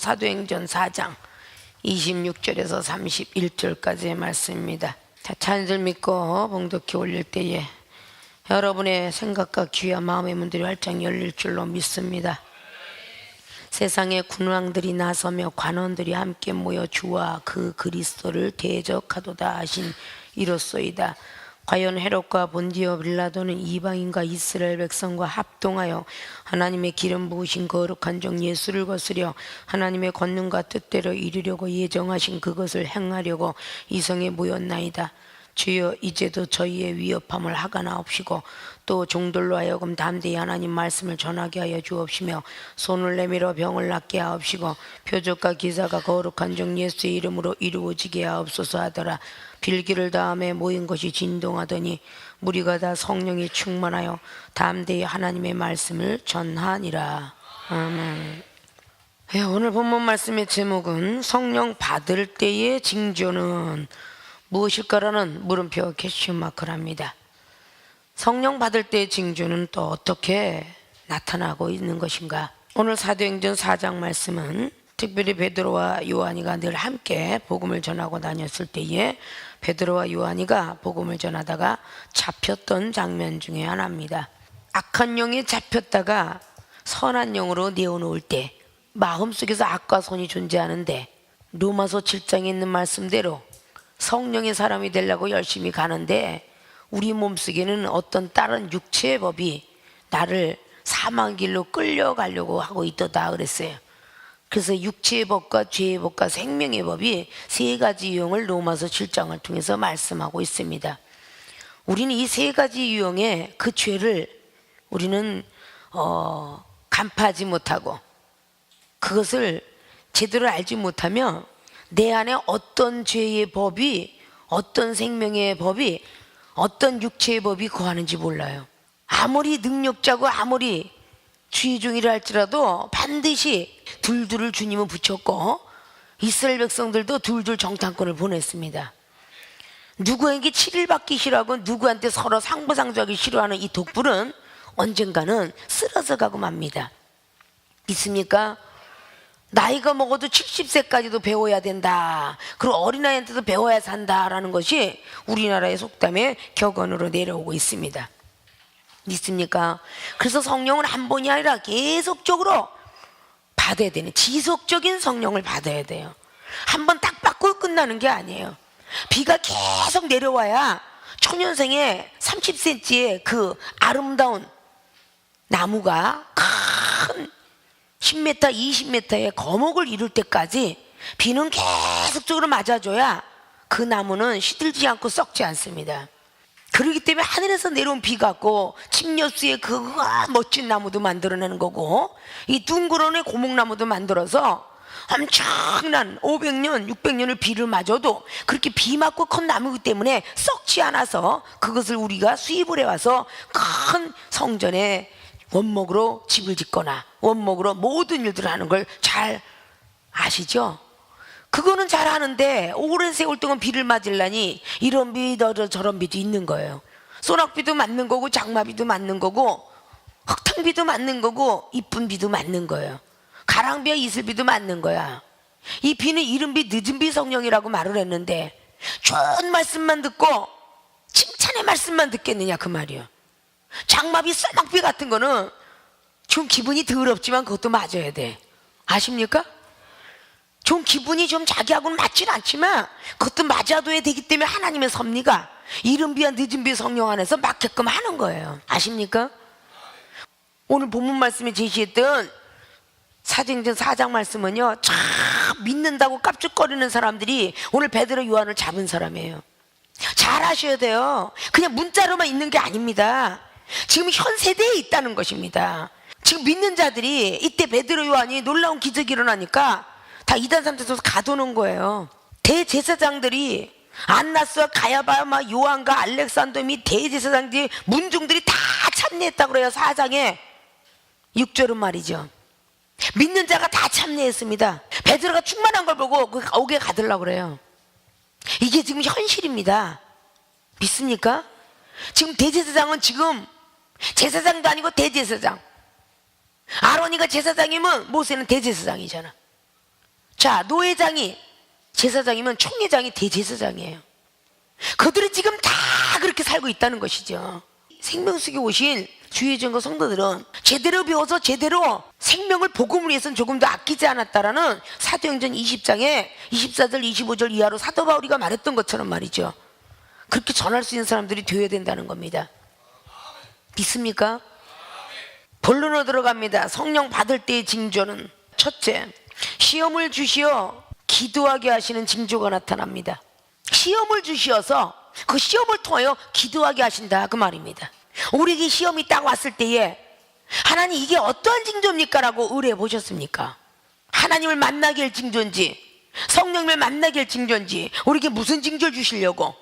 사도행전 4장 26절에서 31절까지의 말씀입니다. 자, 찬양을 믿고 봉독해 올릴 때에 여러분의 생각과 귀와 마음의 문들이 활짝 열릴 줄로 믿습니다. 세상의 군왕들이 나서며 관원들이 함께 모여 주와 그 그리스도를 대적하도다 하신 이로소이다. 과연 헤롯과 본디오 빌라도는 이방인과 이스라엘 백성과 합동하여 하나님의 기름 부으신 거룩한 종 예수를 거스려 하나님의 권능과 뜻대로 이루려고 예정하신 그것을 행하려고 이 성에 모였나이다. 주여, 이제도 저희의 위협함을 하가나옵시고 또 종들로 하여금 담대히 하나님 말씀을 전하게 하여 주옵시며 손을 내밀어 병을 낫게 하옵시고 표적과 기사가 거룩한 종 예수의 이름으로 이루어지게 하옵소서 하더라. 빌기를 다음에 모인 것이 진동하더니 무리가 다 성령이 충만하여 담대히 하나님의 말씀을 전하니라. 아멘. 오늘 본문 말씀의 제목은 성령 받을 때의 징조는 무엇일까라는 물음표 퀘스천마크랍니다. 성령 받을 때의 징조는 또 어떻게 나타나고 있는 것인가? 오늘 사도행전 4장 말씀은 특별히 베드로와 요한이가 늘 함께 복음을 전하고 다녔을 때에 베드로와 요한이가 복음을 전하다가 잡혔던 장면 중에 하나입니다. 악한 영에 잡혔다가 선한 영으로 내어놓을 때 마음속에서 악과 선이 존재하는데 로마서 7장에 있는 말씀대로 성령의 사람이 되려고 열심히 가는데 우리 몸속에는 어떤 다른 육체의 법이 나를 사망 길로 끌려가려고 하고 있도다 그랬어요. 그래서 육체의 법과 죄의 법과 생명의 법이 세 가지 유형을 로마서 7장을 통해서 말씀하고 있습니다. 우리는 이 세 가지 유형의 그 죄를 우리는 간파하지 못하고 그것을 제대로 알지 못하면 내 안에 어떤 죄의 법이, 어떤 생명의 법이, 어떤 육체의 법이 거하는지 몰라요. 아무리 능력자고 아무리 주의 종이라 할지라도 반드시 둘둘을 주님은 붙였고 이스라엘 백성들도 둘둘 정탐꾼을 보냈습니다. 누구에게 치를 받기 싫어하고 누구한테 서로 상부상조하기 싫어하는 이 독불은 언젠가는 쓰러져 가고 맙니다. 믿습니까? 나이가 먹어도 70세까지도 배워야 된다. 그리고 어린아이한테도 배워야 산다라는 것이 우리나라의 속담의 격언으로 내려오고 있습니다. 믿습니까? 그래서 성령은 한 번이 아니라 계속적으로 받아야 되는, 지속적인 성령을 받아야 돼요. 한 번 딱 받고 끝나는 게 아니에요. 비가 계속 내려와야 초년생의 30cm의 그 아름다운 나무가 큰 10m, 20m의 거목을 이룰 때까지 비는 계속적으로 맞아줘야 그 나무는 시들지 않고 썩지 않습니다. 그렇기 때문에 하늘에서 내려온 비 같고 침여수의 그 멋진 나무도 만들어내는 거고 이 둥그런의 고목나무도 만들어서 엄청난 500년, 600년을 비를 맞아도 그렇게 비 맞고 큰 나무이기 때문에 썩지 않아서 그것을 우리가 수입을 해와서 큰 성전에 원목으로 집을 짓거나 원목으로 모든 일들을 하는 걸 잘 아시죠? 그거는 잘 하는데 오랜 세월 동안 비를 맞으려니 이런 비 저런 비도 있는 거예요. 소낙비도 맞는 거고 장마비도 맞는 거고 흙탕비도 맞는 거고 이쁜 비도 맞는 거예요. 가랑비와 이슬비도 맞는 거야. 이 비는 이른 비 늦은 비 성령이라고 말을 했는데 좋은 말씀만 듣고 칭찬의 말씀만 듣겠느냐 그 말이에요. 장마비 쌀막비 같은 거는 좀 기분이 더럽지만 그것도 맞아야 돼. 아십니까? 좀 기분이 좀 자기하고는 맞진 않지만 그것도 맞아둬야 되기 때문에 하나님의 섭리가 이른 비와 늦은 비 성령 안에서 맞게끔 하는 거예요. 아십니까? 오늘 본문 말씀에 제시했던 사도행전 4장 말씀은요, 참 믿는다고 깝죽거리는 사람들이 오늘 베드로 요한을 잡은 사람이에요. 잘 아셔야 돼요. 그냥 문자로만 있는 게 아닙니다. 지금 현 세대에 있다는 것입니다. 지금 믿는 자들이 이때 베드로 요한이 놀라운 기적이 일어나니까 다 이단 상태에서 가두는 거예요. 대제사장들이 안나스와 가야바, 요한과 알렉산더 및 대제사장들이 문중들이 다 참여했다고 그래요. 4장에 6절은 말이죠. 믿는 자가 다 참여했습니다. 베드로가 충만한 걸 보고 그 옥에 가두려고 그래요. 이게 지금 현실입니다. 믿습니까? 지금 대제사장은 지금 제사장도 아니고 대제사장. 아론이가 제사장이면 모세는 대제사장이잖아. 자, 노회장이 제사장이면 총회장이 대제사장이에요. 그들이 지금 다 그렇게 살고 있다는 것이죠. 생명수에 오신 주의 전거 성도들은 제대로 배워서 제대로 생명을 복음을 위해서는 조금 더 아끼지 않았다라는 사도행전 20장에 24절 25절 이하로 사도 바울이가 말했던 것처럼 말이죠. 그렇게 전할 수 있는 사람들이 되어야 된다는 겁니다. 믿습니까? 본론으로 들어갑니다. 성령 받을 때의 징조는 첫째, 시험을 주시어 기도하게 하시는 징조가 나타납니다. 시험을 주시어서 그 시험을 통하여 기도하게 하신다, 그 말입니다. 우리에게 시험이 딱 왔을 때에 하나님 이게 어떠한 징조입니까? 라고 의뢰해 보셨습니까? 하나님을 만나게 할 징조인지 성령님을 만나게 할 징조인지 우리에게 무슨 징조를 주시려고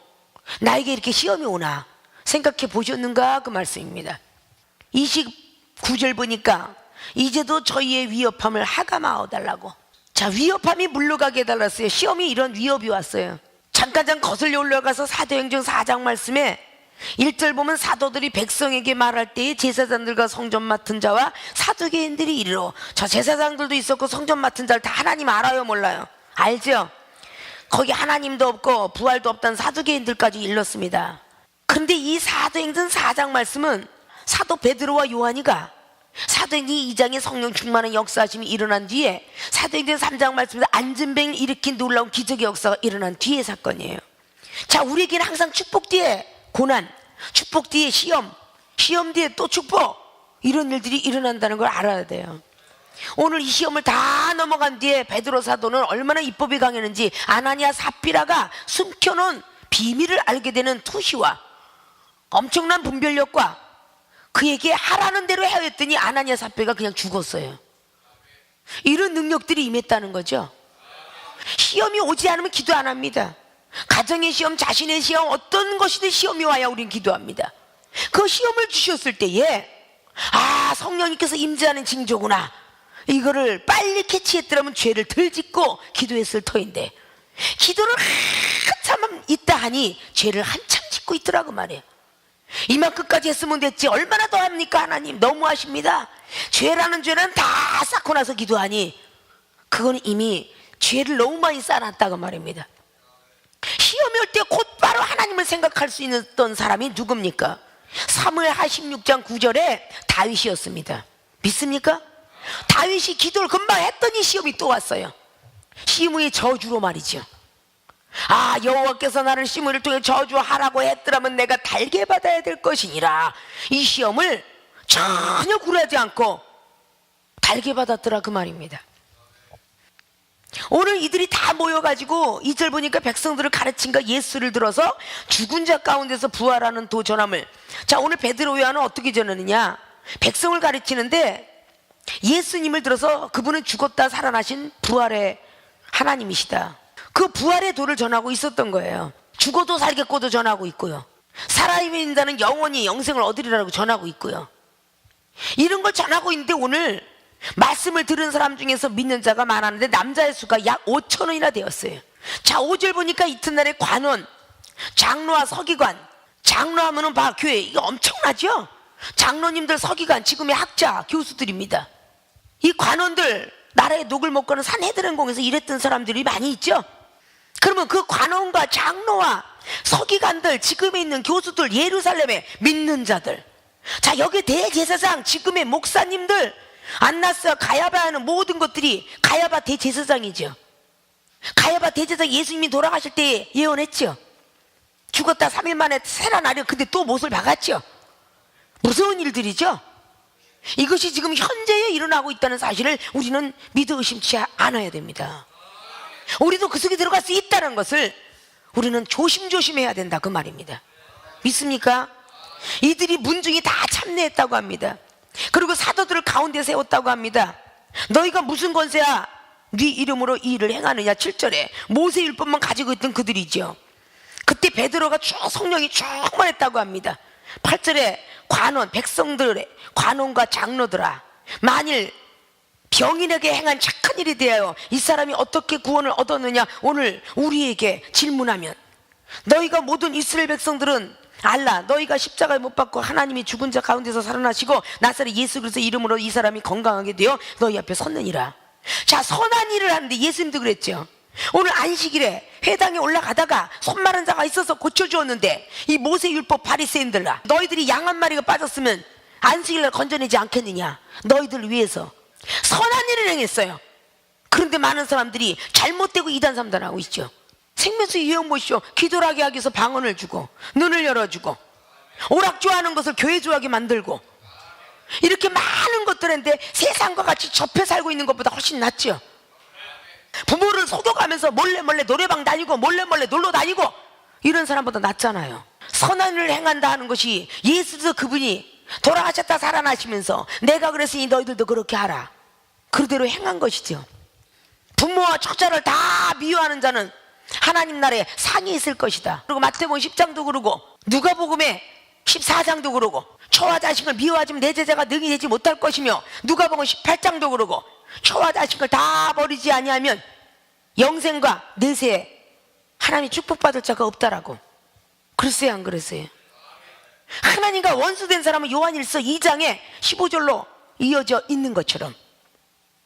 나에게 이렇게 시험이 오나 생각해 보셨는가, 그 말씀입니다. 29절 보니까 이제도 저희의 위협함을 하감하어 달라고. 자, 위협함이 물러가게 해달랐어요. 시험이 이런 위협이 왔어요. 잠깐 거슬려 올라가서 사도행전 4장 말씀에 1절 보면 사도들이 백성에게 말할 때에 제사장들과 성전 맡은 자와 사두개인들이 이르러. 저 제사장들도 있었고 성전 맡은 자를 다 하나님 알아요, 몰라요? 알죠? 거기 하나님도 없고 부활도 없다는 사두개인들까지 일렀습니다. 근데 이 사도행전 4장 말씀은 사도 베드로와 요한이가 사도행전 2장에 성령 충만한 역사하심이 일어난 뒤에 사도행전 3장 말씀에서 안전병을 일으킨 놀라운 기적의 역사가 일어난 뒤의 사건이에요. 자, 우리에게는 항상 축복 뒤에 고난, 축복 뒤에 시험, 시험 뒤에 또 축복, 이런 일들이 일어난다는 걸 알아야 돼요. 오늘 이 시험을 다 넘어간 뒤에 베드로 사도는 얼마나 입법이 강했는지 아나니아 삽비라가 숨겨놓은 비밀을 알게 되는 투시와 엄청난 분별력과 그에게 하라는 대로 해야했더니 아나니아 삽비가 그냥 죽었어요. 이런 능력들이 임했다는 거죠. 시험이 오지 않으면 기도 안 합니다. 가정의 시험, 자신의 시험, 어떤 것이든 시험이 와야 우린 기도합니다. 그 시험을 주셨을 때에 아, 성령님께서 임재하는 징조구나, 이거를 빨리 캐치했더라면 죄를 덜 짓고 기도했을 터인데 기도를 한참 있다 하니 죄를 한참 짓고 있더라고 말이에요. 이만큼까지 했으면 됐지 얼마나 더 합니까? 하나님 너무하십니다. 죄라는 죄는 다 쌓고 나서 기도하니 그거는 이미 죄를 너무 많이 쌓아놨다고 말입니다. 시험이 올 때 곧바로 하나님을 생각할 수 있었던 사람이 누굽니까? 사무엘하 16장 9절에 다윗이었습니다. 믿습니까? 다윗이 기도를 금방 했더니 시험이 또 왔어요. 시므의 저주로 말이죠. 아, 여호와께서 나를 시므를 통해 저주하라고 했더라면 내가 달게 받아야 될 것이니라. 이 시험을 전혀 굴하지 않고 달게 받았더라, 그 말입니다. 오늘 이들이 다 모여가지고 2절 보니까 백성들을 가르친가 예수를 들어서 죽은 자 가운데서 부활하는 도 전함을. 자, 오늘 베드로 요한은 어떻게 전하느냐, 백성을 가르치는데 예수님을 들어서 그분은 죽었다 살아나신 부활의 하나님이시다, 그 부활의 도를 전하고 있었던 거예요. 죽어도 살겠고도 전하고 있고요, 살아있는 자는 영원히 영생을 얻으리라고 전하고 있고요. 이런 걸 전하고 있는데 오늘 말씀을 들은 사람 중에서 믿는 자가 많았는데 남자의 수가 약 5,000원이나 되었어요. 자, 5절 보니까 이튿날에 관원, 장로와 서기관, 장로하면은 교회 이거 엄청나죠? 장로님들, 서기관, 지금의 학자, 교수들입니다. 이 관원들, 나라의 녹을 먹고는 산헤드린궁에서 일했던 사람들이 많이 있죠. 그러면 그 관원과 장로와 서기관들, 지금에 있는 교수들, 예루살렘의 믿는 자들, 자, 여기 대제사장, 지금의 목사님들, 안나스와 가야바 하는 모든 것들이 가야바 대제사장이죠. 가야바 대제사장 예수님이 돌아가실 때 예언했죠. 죽었다 3일 만에 살아나려. 근데 또 못을 박았죠. 무서운 일들이죠. 이것이 지금 현재에 일어나고 있다는 사실을 우리는 믿어 의심치 않아야 됩니다. 우리도 그 속에 들어갈 수 있다는 것을 우리는 조심조심해야 된다, 그 말입니다. 믿습니까? 이들이 문중이 다 참내했다고 합니다. 그리고 사도들을 가운데 세웠다고 합니다. 너희가 무슨 권세야 네 이름으로 이 일을 행하느냐. 7절에 모세 율법만 가지고 있던 그들이죠. 그때 베드로가 성령이 충만했다고 합니다. 8절에 관원, 백성들의 관원과 장로들아, 만일 병인에게 행한 착한 일에 대하여 이 사람이 어떻게 구원을 얻었느냐 오늘 우리에게 질문하면, 너희가 모든 이스라엘 백성들은 알라, 너희가 십자가에 못 박고 하나님이 죽은 자 가운데서 살아나시고 나사렛 예수 그리스도 이름으로 이 사람이 건강하게 되어 너희 앞에 섰느니라. 자, 선한 일을 하는데 예수님도 그랬죠. 오늘 안식일에 회당에 올라가다가 손 마른 자가 있어서 고쳐주었는데 이 모세율법 바리새인들아, 너희들이 양 한 마리가 빠졌으면 안식일날 건져내지 않겠느냐. 너희들 위해서 선한 일을 행했어요. 그런데 많은 사람들이 잘못되고 이단 삼단하고 있죠. 생명수 유형 보시오. 기도를 하게 하기 위해서 방언을 주고 눈을 열어주고 오락 좋아하는 것을 교회 좋아하게 만들고 이렇게 많은 것들인데 세상과 같이 접해 살고 있는 것보다 훨씬 낫죠. 부모를 속여가면서 몰래 노래방 다니고 몰래 놀러 다니고 이런 사람보다 낫잖아요. 선한 일을 행한다 하는 것이 예수도 그분이 돌아가셨다 살아나시면서 내가 그랬으니 너희들도 그렇게 하라, 그대로 행한 것이죠. 부모와 처자를 다 미워하는 자는 하나님 나라에 상이 있을 것이다. 그리고 마태복음 10장도 그러고 누가복음에 14장도 그러고 처와 자식을 미워하지면 내 제자가 능히 되지 못할 것이며 누가복음 18장도 그러고 처와 자식을 다 버리지 아니하면 영생과 내세에 하나님이 축복받을 자가 없다라고. 그랬어요, 안 그랬어요? 하나님과 원수된 사람은 요한일서 2장에 15절로 이어져 있는 것처럼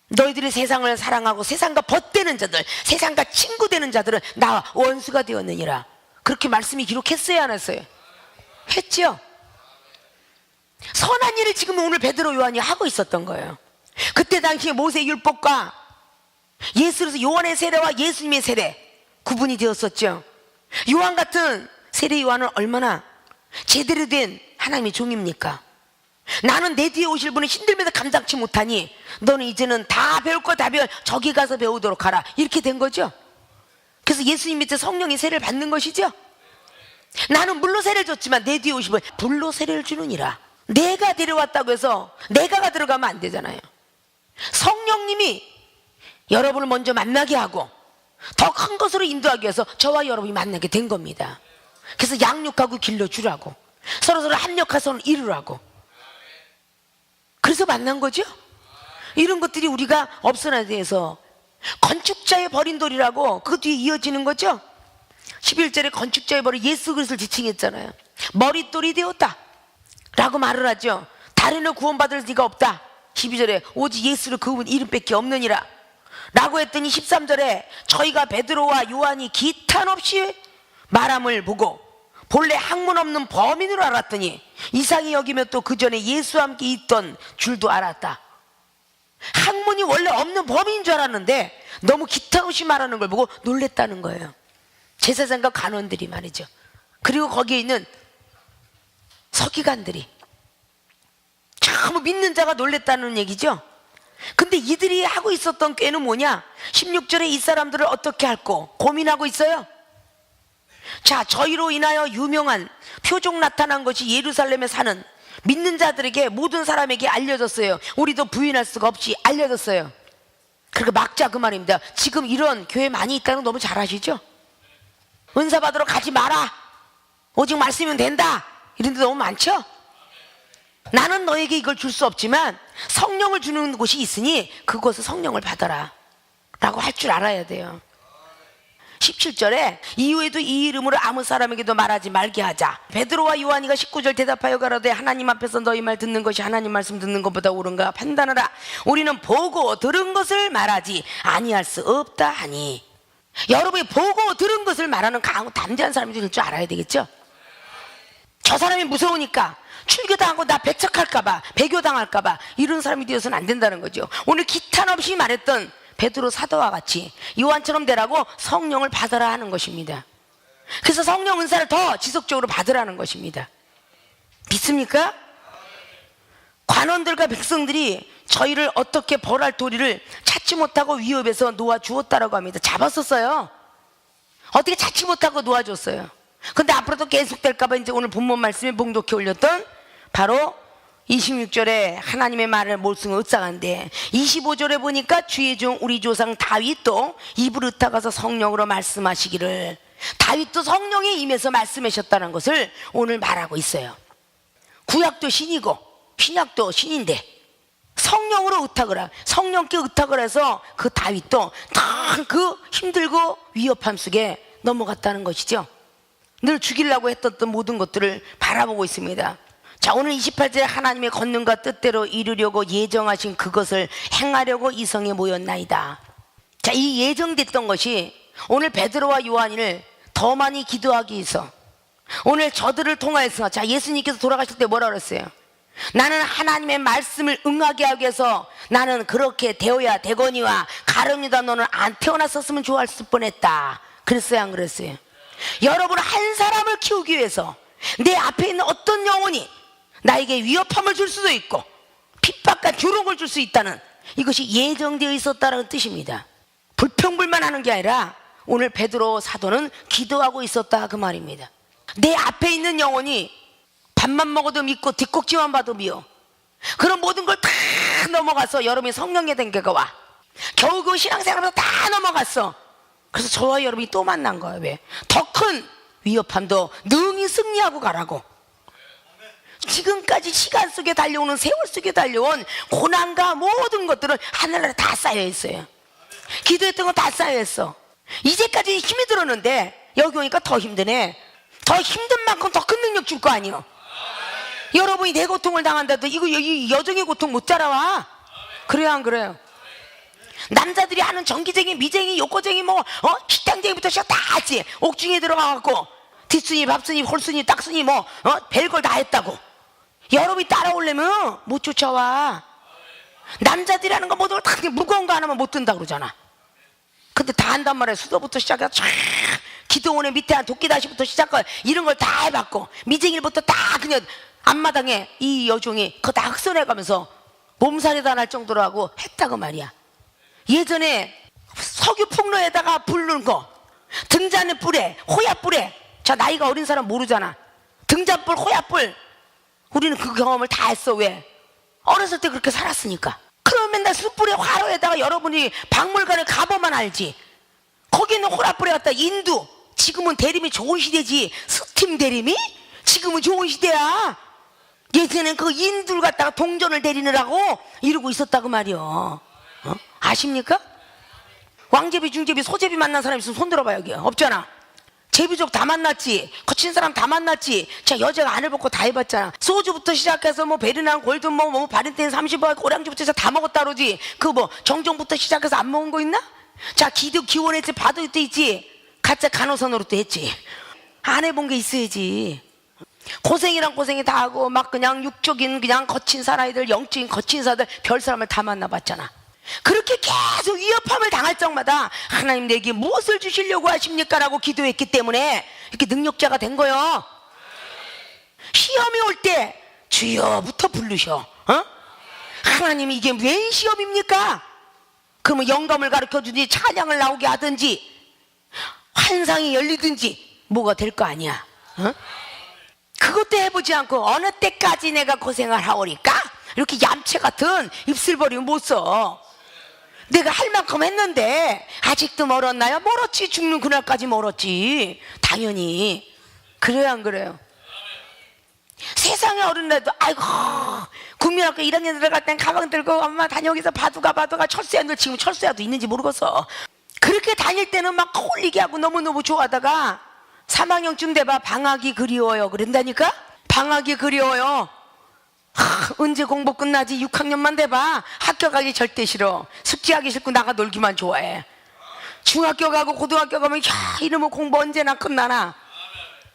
너희들이 세상을 사랑하고 세상과 벗되는 자들, 세상과 친구되는 자들은 나와 원수가 되었느니라. 그렇게 말씀이 기록했어요, 안 했어요? 했죠. 선한 일을 지금 오늘 베드로 요한이 하고 있었던 거예요. 그때 당시에 모세율법과 예수로서 요한의 세례와 예수님의 세례 구분이 되었었죠. 요한 같은 세례 요한은 얼마나 제대로 된 하나님의 종입니까? 나는 내 뒤에 오실 분을 힘들면서 감당치 못하니 너는 이제는 다 배울 거 다 배워 저기 가서 배우도록 하라, 이렇게 된 거죠. 그래서 예수님 밑에 성령의 세례를 받는 것이죠. 나는 물로 세례를 줬지만 내 뒤에 오실 분 불로 세례를 주느니라. 내가 데려왔다고 해서 내가가 들어가면 안 되잖아요. 성령님이 여러분을 먼저 만나게 하고 더 큰 것으로 인도하기 위해서 저와 여러분이 만나게 된 겁니다. 그래서 양육하고 길러주라고, 서로서로 합력해서 이루라고, 그래서 만난 거죠. 이런 것들이 우리가 없어나야 돼서 건축자의 버린 돌이라고 그 뒤에 이어지는 거죠. 11절에 건축자의 벌이 예수 그리스도를 지칭했잖아요. 머릿돌이 되었다 라고 말을 하죠. 다른을 구원받을 리가 없다. 12절에 오직 예수를 그분 이름밖에 없느니라 라고 했더니 13절에 저희가 베드로와 요한이 기탄 없이 말함을 보고 본래 학문 없는 범인으로 알았더니 이상히 여기며 또 그 전에 예수와 함께 있던 줄도 알았다. 학문이 원래 없는 범인인 줄 알았는데 너무 기탄 없이 말하는 걸 보고 놀랬다는 거예요. 제사장과 간원들이 말이죠. 그리고 거기에 있는 서기관들이 참 믿는 자가 놀랬다는 얘기죠. 근데 이들이 하고 있었던 꾀는 뭐냐? 16절에 이 사람들을 어떻게 할꼬 고민하고 있어요. 자, 저희로 인하여 유명한 표적 나타난 것이 예루살렘에 사는 믿는 자들에게 모든 사람에게 알려졌어요. 우리도 부인할 수가 없이 알려졌어요. 그러니까 막자 그 말입니다. 지금 이런 교회 많이 있다는 거 너무 잘 아시죠? 은사 받으러 가지 마라, 오직 말씀이면 된다, 이런 데 너무 많죠? 나는 너에게 이걸 줄 수 없지만 성령을 주는 곳이 있으니 그곳에 성령을 받아라 라고 할 줄 알아야 돼요. 17절에 이후에도 이 이름으로 아무 사람에게도 말하지 말게 하자. 베드로와 요한이가 19절 대답하여 가라되 하나님 앞에서 너희 말 듣는 것이 하나님 말씀 듣는 것보다 옳은가 판단하라. 우리는 보고 들은 것을 말하지 아니할 수 없다 하니. 여러분이 보고 들은 것을 말하는 강하고 담대한 사람이 될 줄 알아야 되겠죠. 저 사람이 무서우니까 출교당하고 나 배척할까봐 배교당할까봐 이런 사람이 되어서는 안 된다는 거죠. 오늘 기탄 없이 말했던 베드로 사도와 같이 요한처럼 되라고 성령을 받아라 하는 것입니다. 그래서 성령 은사를 더 지속적으로 받으라는 것입니다. 믿습니까? 관원들과 백성들이 저희를 어떻게 벌할 도리를 찾지 못하고 위협해서 놓아주었다라고 합니다. 잡았었어요. 어떻게 찾지 못하고 놓아줬어요. 근데 앞으로도 계속될까봐 이제 오늘 본문 말씀에 봉독해 올렸던 바로 26절에 하나님의 말을 몰승을 읊사간데 25절에 보니까 주의 종 우리 조상 다윗도 입을 읊다가서 성령으로 말씀하시기를, 다윗도 성령에 임해서 말씀하셨다는 것을 오늘 말하고 있어요. 구약도 신이고 신약도 신인데 성령으로 의탁을 성령께 의탁을 해서 그 다윗도 다 그 힘들고 위협함 속에 넘어갔다는 것이죠. 늘 죽이려고 했던 모든 것들을 바라보고 있습니다. 자, 오늘 28절에 하나님의 권능과 뜻대로 이루려고 예정하신 그것을 행하려고 이성에 모였나이다. 자, 이 예정됐던 것이 오늘 베드로와 요한을 더 많이 기도하기 위해서, 오늘 저들을 통하여서, 자, 예수님께서 돌아가실 때 뭐라 그랬어요? 나는 하나님의 말씀을 응하게 하기 위해서 나는 그렇게 되어야 되거니와 가룟유다 너는 안 태어났었으면 좋았을 뻔했다. 그랬어요, 안 그랬어요? 여러분, 한 사람을 키우기 위해서 내 앞에 있는 어떤 영혼이 나에게 위협함을 줄 수도 있고 핍박과 조롱을 줄 수 있다는, 이것이 예정되어 있었다는 뜻입니다. 불평불만하는 게 아니라 오늘 베드로 사도는 기도하고 있었다, 그 말입니다. 내 앞에 있는 영혼이 밥만 먹어도 믿고 뒷꼭지만 봐도 미워. 그런 모든 걸 다 넘어가서 여러분이 성령에 된 게가 와. 겨우 그 신앙생활에서 다 넘어갔어. 그래서 저와 여러분이 또 만난 거예요. 왜? 더 큰 위협함도 능히 승리하고 가라고. 지금까지 시간 속에 달려오는, 세월 속에 달려온 고난과 모든 것들은 하늘나라에 다 쌓여 있어요. 기도했던 거 다 쌓여 있어. 이제까지 힘이 들었는데 여기 오니까 더 힘드네. 더 힘든 만큼 더 큰 능력 줄 거 아니에요. 여러분이 내 고통을 당한다도 이거 여정의 고통 못 따라와. 그래요, 안 그래요? 남자들이 하는 전기쟁이, 미쟁이, 욕거쟁이, 식당쟁이부터 시작 다 하지. 옥중에 들어가갖고 뒷순이, 밥순이, 홀순이, 딱순이, 별걸 다 했다고. 여러분이 따라오려면 못 쫓아와. 남자들이 하는 거 모든 걸 다 무거운 거 하나만 못 든다 그러잖아. 근데 다 한단 말이야. 수도부터 시작해서 촤 기도원의 밑에 한 도끼다시부터 시작해 이런 걸 다 해봤고, 미쟁일부터 다 그냥 앞마당에 이 여종이 그거 다 흑선해가면서 몸살이 다 날 정도로 하고 했다고 말이야. 예전에 석유 풍로에다가 부르는 거, 등잔의 뿔에, 호야뿔에, 자, 나이가 어린 사람 모르잖아. 등잔뿔, 호야뿔, 우리는 그 경험을 다 했어. 왜? 어렸을 때 그렇게 살았으니까. 그러면 맨날 숯불에 화로에다가 여러분이 박물관에 가보면 알지. 거기 있는 호라뿔에 갖다 인두, 지금은 대림이 좋은 시대지. 스팀 대림이 지금은 좋은 시대야. 예전엔 그 인두를 갖다가 동전을 데리느라고 이러고 있었다고 말이요. 아십니까? 왕제비, 중제비, 소제비 만난 사람 있으면 손 들어봐. 여기 없잖아. 제비족 다 만났지. 거친 사람 다 만났지. 자, 여자가 안을 벗고 다 해봤잖아. 소주부터 시작해서 베르난 골든 바렌타인 30원 고량주부터 해서 다 먹었다 그러지. 정정부터 시작해서 안 먹은 거 있나? 자, 기도 기원했지. 받을 때 있지. 가짜 간호선으로 또 했지. 안 해본 게 있어야지. 고생이랑 고생이 다 하고 막 그냥 육적인 그냥 거친 사람들, 영적인 거친 사람들, 별 사람을 다 만나봤잖아. 그렇게 계속 위협함을 당할 적마다 하나님 내게 무엇을 주시려고 하십니까? 라고 기도했기 때문에 이렇게 능력자가 된 거예요. 시험이 올 때 주여부터 부르셔. 하나님이 이게 웬 시험입니까? 그러면 영감을 가르쳐주든지 찬양을 나오게 하든지 환상이 열리든지 뭐가 될 거 아니야. 그것도 해보지 않고 어느 때까지 내가 고생을 하오리까? 이렇게 얌체 같은 입술 버리면 못 써. 내가 할 만큼 했는데 아직도 멀었나요? 멀었지. 죽는 그날까지 멀었지. 당연히. 그래요, 안 그래요? 세상에 어른들도 아이고 국민학교 1학년 들어갈 땐 가방 들고 엄마 다녀오기서 바두가 철수야들, 지금 철수야도 있는지 모르겠어. 그렇게 다닐 때는 막 홀리게 하고 너무너무 좋아하다가 3학년쯤 돼봐 방학이 그리워요 그런다니까. 방학이 그리워요. 언제 공부 끝나지? 6학년만 돼봐 학교 가기 절대 싫어. 숙제하기 싫고 나가 놀기만 좋아해. 중학교 가고 고등학교 가면 이러면 공부 언제나 끝나나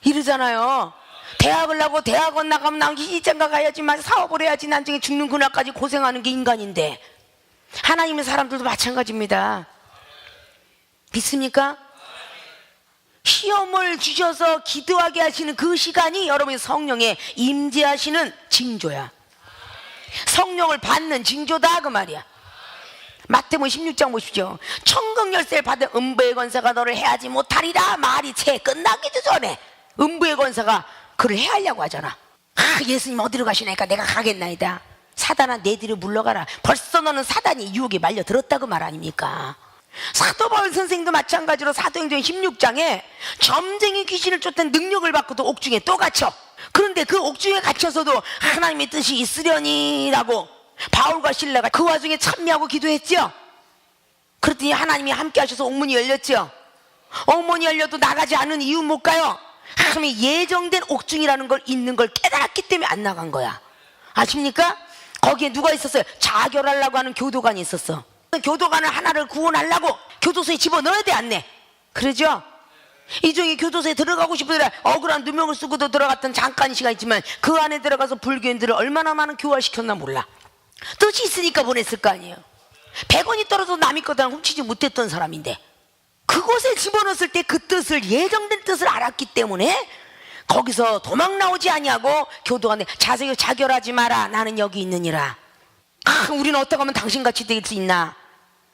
이러잖아요. 대학을 나고 대학원 나가면 난 이젠가 가야지만 사업을 해야지 나중에 죽는 그날까지 고생하는 게 인간인데. 하나님의 사람들도 마찬가지입니다. 믿습니까? 시험을 주셔서 기도하게 하시는 그 시간이 여러분의 성령에 임재하시는 징조야. 성령을 받는 징조다 그 말이야. 마태복음 16장 보십시오. 천국 열쇠를 받은 음부의 권세가 너를 해하지 못하리라. 말이 채 끝나기도 전에 음부의 권세가 그를 해하려고 하잖아. 예수님 어디로 가시나니까 내가 가겠나이다. 사단아 내 뒤로 물러가라. 벌써 너는 사단이 유혹에 말려 들었다고 말 아닙니까? 사도 바울 선생도 마찬가지로 사도행전 16장에 점쟁이 귀신을 쫓던 능력을 받고도 옥중에 또 갇혀. 그런데 그 옥중에 갇혀서도 하나님의 뜻이 있으려니라고 바울과 실라가 그 와중에 찬미하고 기도했죠. 그랬더니 하나님이 함께 하셔서 옥문이 열렸죠. 옥문이 열려도 나가지 않은 이유 못 가요. 하나님의 예정된 옥중이라는 걸 있는 걸 깨달았기 때문에 안 나간 거야. 아십니까? 거기에 누가 있었어요? 자결하려고 하는 교도관이 있었어. 교도관을 하나를 구원하려고 교도소에 집어넣어야 돼, 안 내? 그러죠? 이 중에 교도소에 들어가고 싶으더라 억울한 누명을 쓰고도 들어갔던 잠깐 시간 있지만 그 안에 들어가서 불교인들을 얼마나 많은 교화시켰나 몰라. 뜻이 있으니까 보냈을 거 아니에요. 100원이 떨어져도 남의 거다 훔치지 못했던 사람인데 그곳에 집어넣었을 때 그 뜻을, 예정된 뜻을 알았기 때문에 거기서 도망 나오지 아니하고 교도관에 자세히 자결하지 마라, 나는 여기 있느니라. 우리는 어떻게 하면 당신같이 될 수 있나?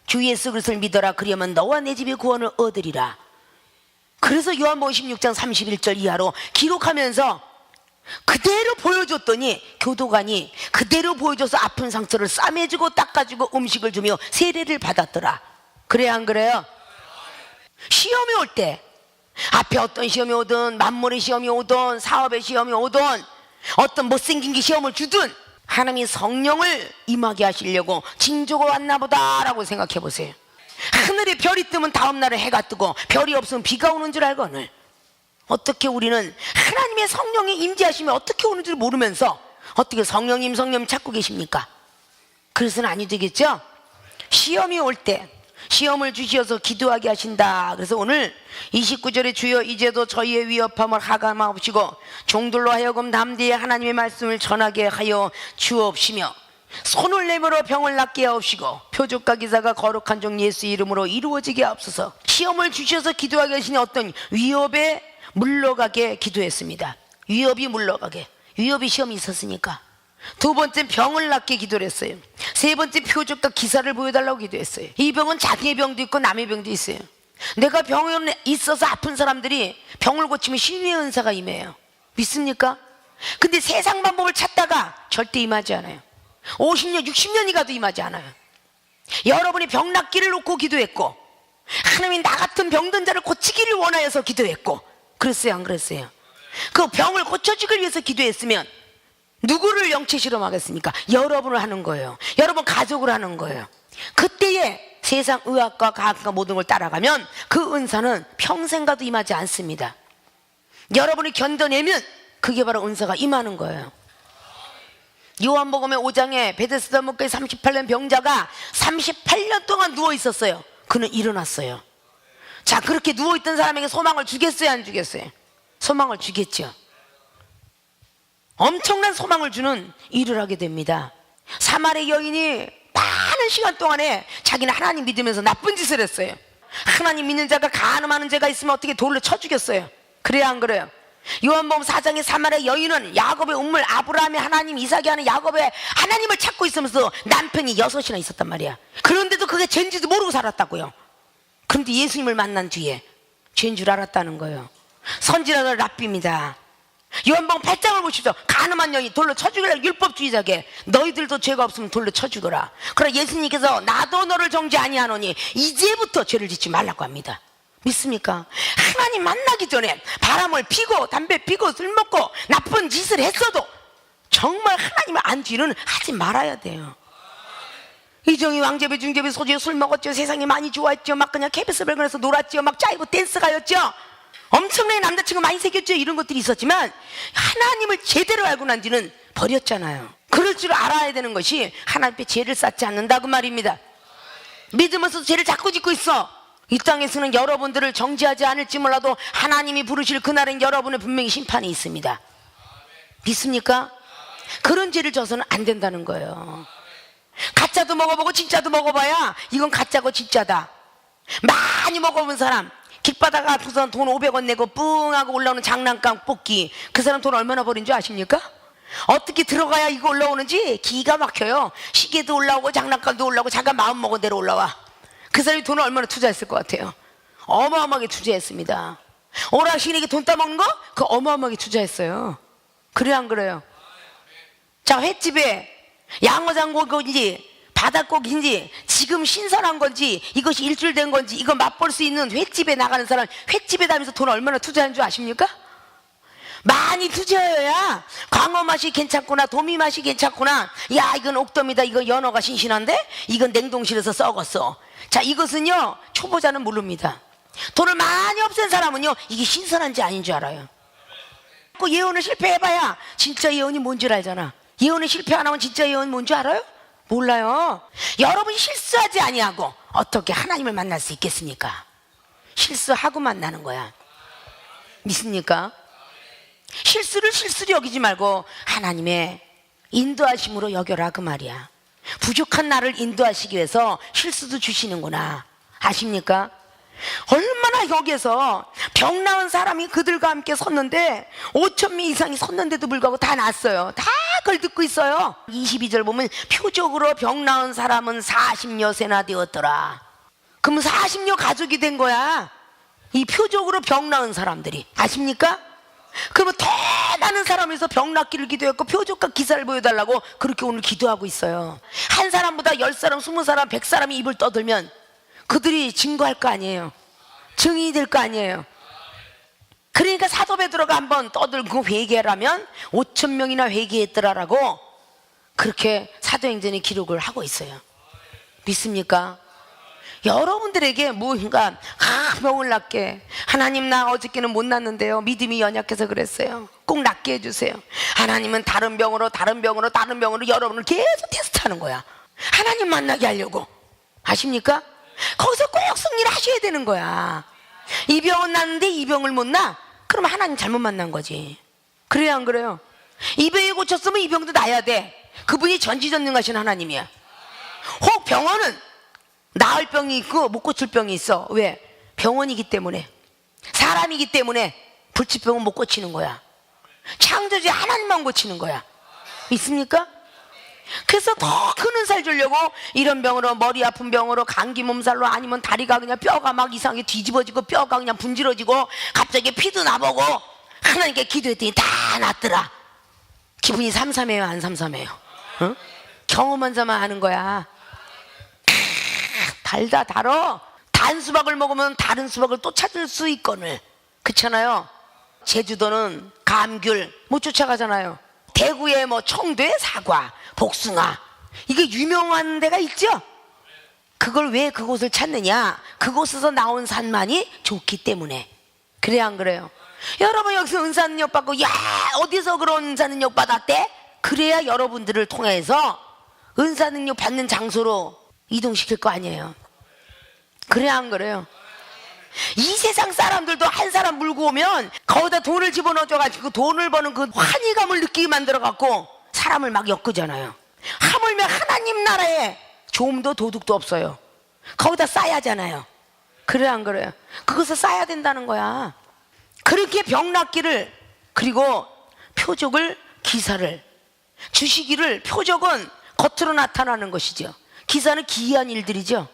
주 예수 그리스도를 믿어라, 그리하면 너와 내 집의 구원을 얻으리라. 그래서 요한복음 16장 31절 이하로 기록하면서 그대로 보여줬더니 교도관이 그대로 보여줘서 아픈 상처를 싸매주고 닦아주고 음식을 주며 세례를 받았더라. 그래야 안 그래요? 시험이 올 때, 앞에 어떤 시험이 오든, 만물의 시험이 오든, 사업의 시험이 오든, 어떤 못생긴 게 시험을 주든 하나님이 성령을 임하게 하시려고 징조가 왔나 보다라고 생각해 보세요. 하늘에 별이 뜨면 다음날에 해가 뜨고 별이 없으면 비가 오는 줄 알거늘, 어떻게 우리는 하나님의 성령이 임재하시면 어떻게 오는 줄 모르면서 어떻게 성령님 찾고 계십니까? 그래서는 아니 되겠죠? 시험이 올 때 시험을 주시어서 기도하게 하신다. 그래서 오늘 29절에 주여 이제도 저희의 위협함을 하감하옵시고 종들로 하여금 담대히 하나님의 말씀을 전하게 하여 주옵시며 손을 내밀어 병을 낫게 하옵시고 표적과 기사가 거룩한 종 예수 이름으로 이루어지게 하옵소서. 시험을 주셔서 기도하게 하시니 어떤 위협에 물러가게 기도했습니다. 위협이 물러가게. 위협이 시험이 있었으니까. 두 번째 병을 낫게 기도를 했어요. 세 번째 표적과 기사를 보여달라고 기도했어요. 이 병은 자기의 병도 있고 남의 병도 있어요. 내가 병에 있어서 아픈 사람들이 병을 고치면 신의 은사가 임해요. 믿습니까? 근데 세상 방법을 찾다가 절대 임하지 않아요. 50년 60년이 가도 임하지 않아요. 여러분이 병 낫기를 놓고 기도했고 하나님이 나 같은 병든 자를 고치기를 원하여서 기도했고, 그랬어요 안 그랬어요? 그 병을 고쳐주기 위해서 기도했으면 누구를 영체 실험하겠습니까? 여러분을 하는 거예요. 여러분 가족을 하는 거예요. 그때에 세상 의학과 과학과 모든 걸 따라가면 그 은사는 평생 가도 임하지 않습니다. 여러분이 견뎌내면 그게 바로 은사가 임하는 거예요. 요한복음의 5장에 베데스다 목가에 38년 병자가 38년 동안 누워 있었어요. 그는 일어났어요. 자, 그렇게 누워있던 사람에게 소망을 주겠어요 안 주겠어요? 소망을 주겠죠. 엄청난 소망을 주는 일을 하게 됩니다. 사마리 여인이 많은 시간 동안에 자기는 하나님 믿으면서 나쁜 짓을 했어요. 하나님 믿는 자가 간음하는 죄가 있으면 어떻게 돌로 쳐 죽였어요. 그래야 안 그래요? 요한복음 4장의 사마리 여인은 야곱의 운물 아브라함의 하나님, 이삭이 하는 야곱의 하나님을 찾고 있으면서 남편이 6이나 있었단 말이야. 그런데도 그게 죄인지도 모르고 살았다고요. 그런데 예수님을 만난 뒤에 죄인 줄 알았다는 거예요. 선지자들 랍비입니다. 요한복음 8장을 보십시오. 간음한 여인 돌로 쳐 죽이라. 율법주의자게 너희들도 죄가 없으면 돌로 쳐 죽어라. 그러나 예수님께서 나도 너를 정죄 아니하노니 이제부터 죄를 짓지 말라고 합니다. 믿습니까? 하나님 만나기 전에 바람을 피고 담배 피고 술 먹고 나쁜 짓을 했어도 정말 하나님을 안 뒤는 하지 말아야 돼요. 이정희 왕제비 중제비 소주에 술 먹었죠. 세상이 많이 좋았죠. 막 그냥 KBS 발견해서 놀았죠. 막 짜이고 댄스 가였죠. 엄청나게 남자친구 많이 새겼죠. 이런 것들이 있었지만 하나님을 제대로 알고 난 뒤는 버렸잖아요. 그럴 줄 알아야 되는 것이 하나님 앞에 죄를 쌓지 않는다고 말입니다. 믿으면서도 죄를 자꾸 짓고 있어. 이 땅에서는 여러분들을 정죄하지 않을지 몰라도 하나님이 부르실 그날엔 여러분의 분명히 심판이 있습니다. 믿습니까? 그런 죄를 져서는 안 된다는 거예요. 가짜도 먹어보고 진짜도 먹어봐야 이건 가짜고 진짜다. 많이 먹어본 사람, 길바닥 앞에서 돈 500원 내고 뿡 하고 올라오는 장난감 뽑기, 그 사람 돈 얼마나 버린 줄 아십니까? 어떻게 들어가야 이거 올라오는지 기가 막혀요. 시계도 올라오고 장난감도 올라오고 자기가 마음 먹은 대로 올라와. 그 사람이 돈을 얼마나 투자했을 것 같아요? 어마어마하게 투자했습니다. 오락신에게 돈 따먹는 거? 그거 어마어마하게 투자했어요. 그래요 안 그래요? 자, 횟집에 양어장고기인지 바닷고기인지 지금 신선한 건지 이것이 일주일 된 건지 이거 맛볼 수 있는 횟집에 나가는 사람, 횟집에 다니면서 돈 얼마나 투자한 줄 아십니까? 많이 투자해야 광어 맛이 괜찮구나, 도미 맛이 괜찮구나, 야 이건 옥돔이다, 이건 연어가 신신한데 이건 냉동실에서 썩었어. 자, 이것은요 초보자는 모릅니다. 돈을 많이 없앤 사람은요 이게 신선한지 아닌 줄 알아요. 그 예언을 실패해봐야 진짜 예언이 뭔지 알잖아. 예언을 실패 안 하면 진짜 예언 뭔지 알아요? 몰라요. 여러분이 실수하지 아니하고 어떻게 하나님을 만날 수 있겠습니까? 실수하고 만나는 거야. 믿습니까? 실수를 실수로 여기지 말고 하나님의 인도하심으로 여겨라, 그 말이야. 부족한 나를 인도하시기 위해서 실수도 주시는구나. 아십니까? 얼마나 여기에서 병 나은 사람이 그들과 함께 섰는데 5,000명 이상이 섰는데도 불구하고 다 났어요. 다 그걸 듣고 있어요. 22절 보면 표적으로 병 나은 사람은 40여 세나 되었더라. 그럼 40여 가족이 된 거야, 이 표적으로 병 나은 사람들이. 아십니까? 그러면 더 많은 사람에서 병 낫기를 기도했고 표적과 기사를 보여달라고 그렇게 오늘 기도하고 있어요. 한 사람보다 10사람, 20사람, 100사람이 입을 떠들면 그들이 증거할 거 아니에요. 증인이 될 거 아니에요. 그러니까 사도 베드로가 한번 떠들고 회개하라면 5,000명이나 회개했더라라고 그렇게 사도행전의 기록을 하고 있어요. 믿습니까? 여러분들에게 무엇인가 병을 낫게, 하나님 나 어저께는 못 낫는데요, 믿음이 연약해서 그랬어요, 꼭 낫게 해주세요. 하나님은 다른 병으로 여러분을 계속 테스트하는 거야. 하나님 만나게 하려고. 아십니까? 거기서 꼭 승리를 하셔야 되는 거야. 이 병은 낫는데 이 병을 못 나? 그럼 하나님 잘못 만난 거지. 그래요, 안 그래요? 이 병이 고쳤으면 이 병도 나야 돼. 그분이 전지전능하신 하나님이야. 혹 병원은 나을 병이 있고 못 고칠 병이 있어. 왜? 병원이기 때문에, 사람이기 때문에 불치병은 못 고치는 거야. 창조주 하나님만 고치는 거야. 믿습니까? 그래서 더 큰 은사를 주려고 이런 병으로, 머리 아픈 병으로, 감기 몸살로, 아니면 다리가 그냥 뼈가 막 이상하게 뒤집어지고 뼈가 그냥 분질러지고 갑자기 피도 나보고 하나님께 기도했더니 다 낫더라. 기분이 삼삼해요, 안 삼삼해요? 응? 경험한 자만 아는 거야. 달다 달어. 단 수박을 먹으면 다른 수박을 또 찾을 수 있거늘. 그렇잖아요. 제주도는 감귤 못 쫓아가잖아요. 대구에 뭐 청도에 사과, 복숭아, 이게 유명한 데가 있죠. 그걸 왜 그곳을 찾느냐? 그곳에서 나온 산만이 좋기 때문에. 그래, 안 그래요? 여러분 여기서 은사 능력 받고, 야, 어디서 그런 은사 능력 받았대? 그래야 여러분들을 통해서 은사 능력 받는 장소로 이동시킬 거 아니에요. 그래, 안 그래요? 이 세상 사람들도 한 사람 물고 오면 거기다 돈을 집어넣어줘가지고 돈을 버는 그 환희감을 느끼게 만들어갖고 사람을 막 엮으잖아요. 하물며 하나님 나라에 좀도 도둑도 없어요. 거기다 쌓야잖아요. 그래, 안 그래요? 그것을 쌓아야 된다는 거야. 그렇게 병 낫기를, 그리고 표적을, 기사를 주시기를. 표적은 겉으로 나타나는 것이죠. 기사는 기이한 일들이죠.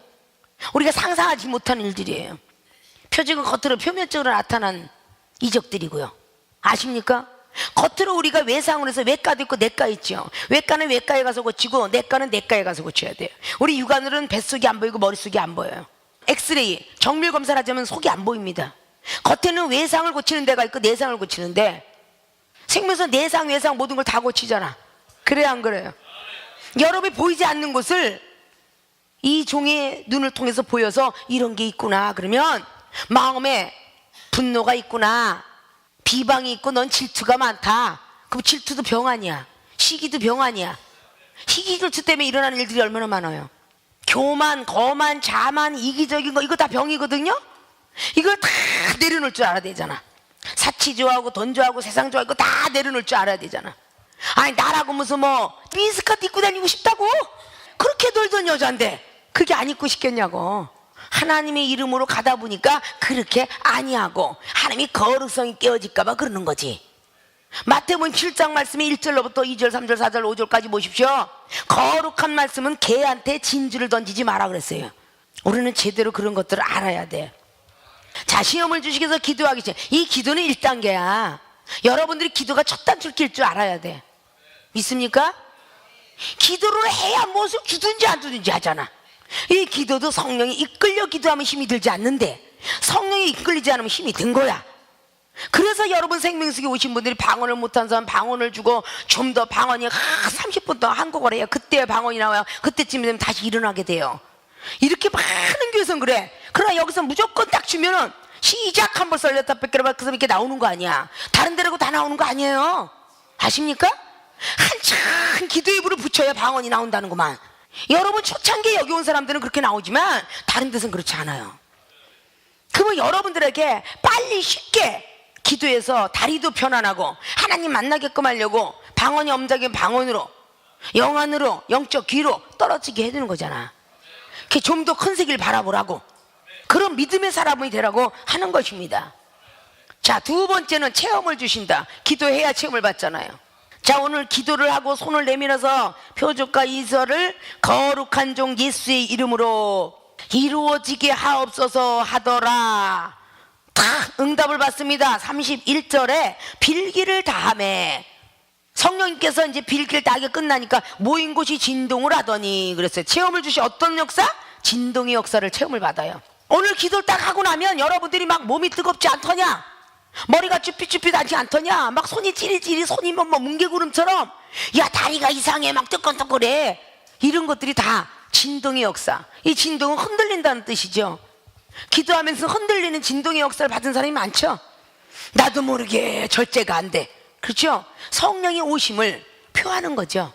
우리가 상상하지 못한 일들이에요. 표적은 겉으로, 표면적으로 나타난 이적들이고요. 아십니까? 겉으로 우리가 외상으로 해서 외과도 있고 내과 있죠. 외과는 외과에 가서 고치고 내과는 내과에 가서 고쳐야 돼요. 우리 육안으로는 뱃속이 안 보이고 머릿속이 안 보여요. 엑스레이, 정밀 검사를 하자면 속이 안 보입니다. 겉에는 외상을 고치는 데가 있고 내상을 고치는데, 생명에서 내상, 외상 모든 걸 다 고치잖아. 그래야, 안 그래요? 여러분이 보이지 않는 곳을 이 종의 눈을 통해서 보여서 이런 게 있구나. 그러면 마음에 분노가 있구나, 비방이 있고 넌 질투가 많다. 그럼 질투도 병 아니야. 시기도 병 아니야. 시기 질투 때문에 일어나는 일들이 얼마나 많아요. 교만, 거만, 자만, 이기적인 거, 이거 다 병이거든요. 이걸 다 내려놓을 줄 알아야 되잖아. 사치 좋아하고 돈 좋아하고 세상 좋아하고 다 내려놓을 줄 알아야 되잖아. 아니, 나라고 무슨 뭐 미니스커트 입고 다니고 싶다고? 그렇게 놀던 여잔데 그게 안 입고 싶겠냐고. 하나님의 이름으로 가다 보니까 그렇게 아니하고 하나님이 거룩성이 깨어질까 봐 그러는 거지. 마태복음 7장 말씀의 1절로부터 2절, 3절, 4절, 5절까지 보십시오. 거룩한 말씀은 개한테 진주를 던지지 마라 그랬어요. 우리는 제대로 그런 것들을 알아야 돼. 자, 시험을 주시기 위해서 기도하기 전에, 이 기도는 1단계야. 여러분들이 기도가 첫 단추를 낄 줄 알아야 돼. 믿습니까? 기도를 해야 무엇을 주든지 안 주든지 하잖아. 이 기도도 성령이 이끌려 기도하면 힘이 들지 않는데 성령이 이끌리지 않으면 힘이 든 거야. 그래서 여러분 생명석에 오신 분들이 방언을 못한 사람 방언을 주고, 좀 더 방언이 30분 동안 한국어를 해요. 그때 방언이 나와요. 그때쯤 되면 다시 일어나게 돼요. 이렇게 많은 교회에서는 그래. 그러나 여기서 무조건 딱 주면은 시작 한 번 썰렸다 뺏겨라 그 이렇게 나오는 거 아니야. 다른 데라고 다 나오는 거 아니에요. 아십니까? 한참 기도의 불을 붙여야 방언이 나온다는구만. 여러분 초창기에 여기 온 사람들은 그렇게 나오지만 다른 데서는 그렇지 않아요. 그러면 여러분들에게 빨리 쉽게 기도해서 다리도 편안하고 하나님 만나게끔 하려고 방언이 엄작인 방언으로, 영안으로, 영적 귀로 떨어지게 해주는 거잖아. 좀 더 큰 세계를 바라보라고, 그런 믿음의 사람이 되라고 하는 것입니다. 자, 두 번째는 체험을 주신다. 기도해야 체험을 받잖아요. 자, 오늘 기도를 하고 손을 내밀어서 표적과 이설을 거룩한 종 예수의 이름으로 이루어지게 하옵소서 하더라. 다 응답을 받습니다. 31절에 빌기를 다하매, 성령님께서 이제 빌기를 다하게 끝나니까 모인 곳이 진동을 하더니 그랬어요. 체험을 주시 어떤 역사? 진동의 역사를 체험을 받아요. 오늘 기도를 딱 하고 나면 여러분들이 막 몸이 뜨겁지 않더냐, 머리가 쭈삣쭈삣하지 않더냐, 막 손이 찌릿찌릿, 손이 뭐 뭉게구름처럼, 야 다리가 이상해, 막 뜨끈뜨끈해, 이런 것들이 다 진동의 역사. 이 진동은 흔들린다는 뜻이죠. 기도하면서 흔들리는 진동의 역사를 받은 사람이 많죠. 나도 모르게 절제가 안 돼. 그렇죠? 성령의 오심을 표하는 거죠.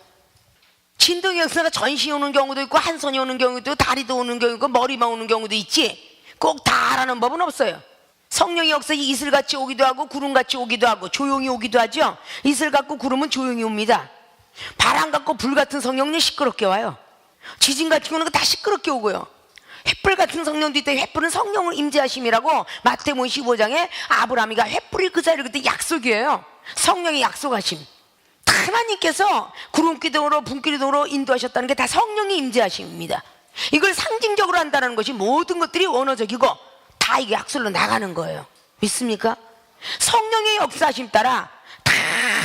진동의 역사가 전신이 오는 경우도 있고, 한 손이 오는 경우도 있고, 다리도 오는 경우도 있고, 머리만 오는 경우도 있지, 꼭 다 하라는 법은 없어요. 성령의 역사 이슬같이 오기도 하고 구름같이 오기도 하고 조용히 오기도 하죠. 이슬 같고 구름은 조용히 옵니다. 바람 같고 불 같은 성령은 시끄럽게 와요. 지진 같은 경우는 다 시끄럽게 오고요. 횃불 같은 성령도 있다. 횃불은 성령을 임재하심이라고 마태복음 15장에 아브라함이가 횃불이 그 자리를 그때 약속이에요. 성령의 약속하심. 하나님께서 구름 기둥으로 불 기둥으로 인도하셨다는 게 다 성령의 임재하심입니다. 이걸 상징적으로 한다는 것이 모든 것들이 원어적이고 다 이게 약속으로 나가는 거예요. 믿습니까? 성령의 역사하심 따라 다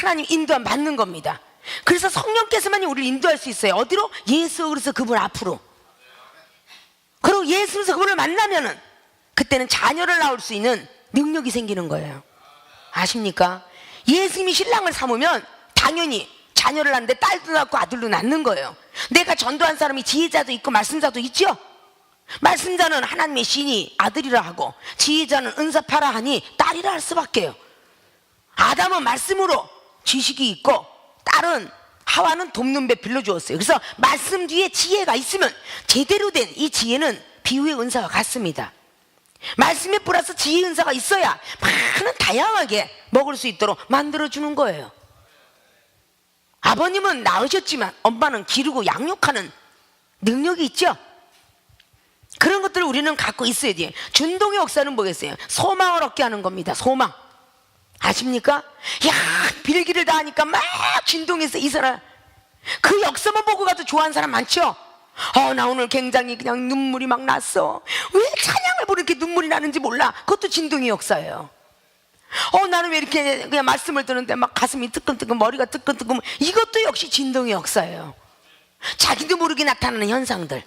하나님 인도함 받는 겁니다. 그래서 성령께서만이 우리를 인도할 수 있어요. 어디로? 예수 그리스도 그분 앞으로. 그리고 예수 그리스도 그분을 만나면은 그때는 자녀를 낳을 수 있는 능력이 생기는 거예요. 아십니까? 예수님이 신랑을 삼으면 당연히 자녀를 낳는데 딸도 낳고 아들도 낳는 거예요. 내가 전도한 사람이 지혜자도 있고 말씀자도 있죠. 말씀자는 하나님의 신이 아들이라 하고 지혜자는 은사파라 하니 딸이라 할 수밖에요. 아담은 말씀으로 지식이 있고 딸은 하와는 돕는 배 빌려주었어요. 그래서 말씀 뒤에 지혜가 있으면 제대로 된 이 지혜는 비유의 은사와 같습니다. 말씀에 플러스 지혜 은사가 있어야 많은 다양하게 먹을 수 있도록 만들어주는 거예요. 아버님은 낳으셨지만 엄마는 기르고 양육하는 능력이 있죠. 그런 것들을 우리는 갖고 있어야 돼요. 준동의 역사는 뭐겠어요? 소망을 얻게 하는 겁니다. 소망. 아십니까? 야, 빌기를 다 하니까 막 진동해서 이 사람, 그 역사만 보고 가도 좋아하는 사람 많죠? 나 오늘 굉장히 그냥 눈물이 막 났어. 왜 찬양을 보고 이렇게 눈물이 나는지 몰라. 그것도 진동의 역사예요. 나는 왜 이렇게 그냥 말씀을 듣는데 막 가슴이 뜨끈뜨끈, 머리가 뜨끈뜨끈. 이것도 역시 진동의 역사예요. 자기도 모르게 나타나는 현상들.